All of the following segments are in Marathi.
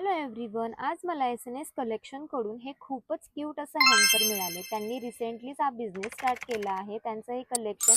हॅलो एव्हरीवन, आज मला एस कलेक्शनकडून हे खूपच क्यूट असं हॅम्पर मिळाले. त्यांनी रिसेंटलीच हा बिझनेस स्टार्ट केला आहे. त्यांचं हे कलेक्शन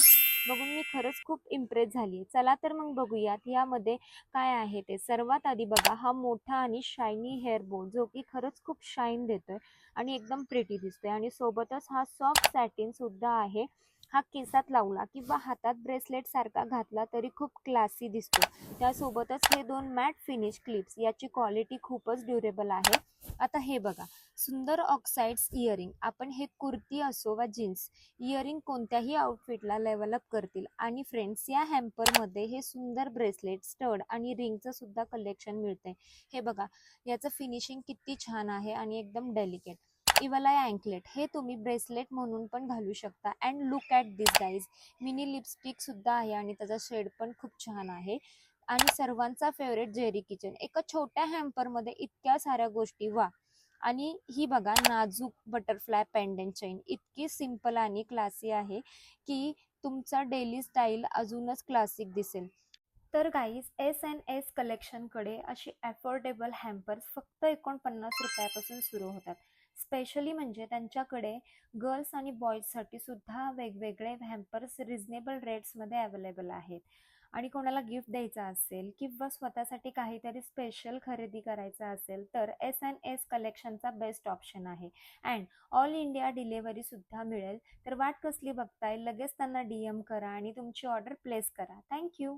बघून मी खरंच खूप इम्प्रेस झाली. चला तर मग बघूयात यामध्ये काय आहे ते. सर्वात आधी बघा, हा मोठा आणि शायनी हेअर बोल जो की खरंच खूप शाईन देतोय आणि एकदम प्रिटी दिसतोय. आणि सोबतच हा सॉफ्ट सॅटिन सुद्धा आहे. हा केसात लावला किंवा हातात ब्रेसलेट सारखा घातला तरी खूप क्लासी दिसतो. त्यासोबतच हे दोन मॅट फिनिश क्लिप्स, याची क्वालिटी खूपच ड्युरेबल आहे. आता हे बघा, सुंदर ऑक्साइड्स इयरिंग. आपण हे कुर्ती असो वा जीन्स, इयरिंग कोणत्याही आउटफिटला लेवल अप करतील. आणि फ्रेंड्स, या हॅम्परमध्ये हे सुंदर ब्रेसलेट, स्टड आणि रिंगचं सुद्धा कलेक्शन मिळते. हे बघा, याचं फिनिशिंग किती छान आहे आणि एकदम डेलिकेट. इवलाय अँकलेट, हे तुम्ही ब्रेसलेट म्हणून पण घालू शकता. And look at this guys, mini lipstick सुद्धा आहे आणि त्याचा शेड पण खूप छान आहे. आणि सर्वांचा फेवरेट जेरी किचन, एका छोट्या हॅम्परमध्ये इतक्या साऱ्या गोष्टी, वा. आणि ही बघा, नाजूक बटरफ्लाय पेंडंट चेन, इतकी सिंपल आणि क्लासी आहे की तुमचा डेली स्टाईल अजूनच क्लासिक दिसेल. तर गाईज, एस कलेक्शनकडे अशी अफोर्डेबल हॅम्पर्स फक्त 49 रुपयापासून सुरू होतात. स्पेशली म्हणजे त्यांच्याकडे गर्ल्स आणि बॉईजसाठी सुद्धा वेगवेगळे हॅम्पर्स रिझनेबल रेट्समध्ये अवेलेबल आहेत. आणि कोणाला गिफ्ट द्यायचा असेल किंवा स्वतःसाठी काहीतरी स्पेशल खरेदी करायचा असेल तर एस कलेक्शनचा बेस्ट ऑप्शन आहे. अँड ऑल इंडिया डिलेवरी सुद्धा मिळेल. तर वाट कसली बघताय, लगेच त्यांना DM करा आणि तुमची ऑर्डर प्लेस करा. थँक्यू.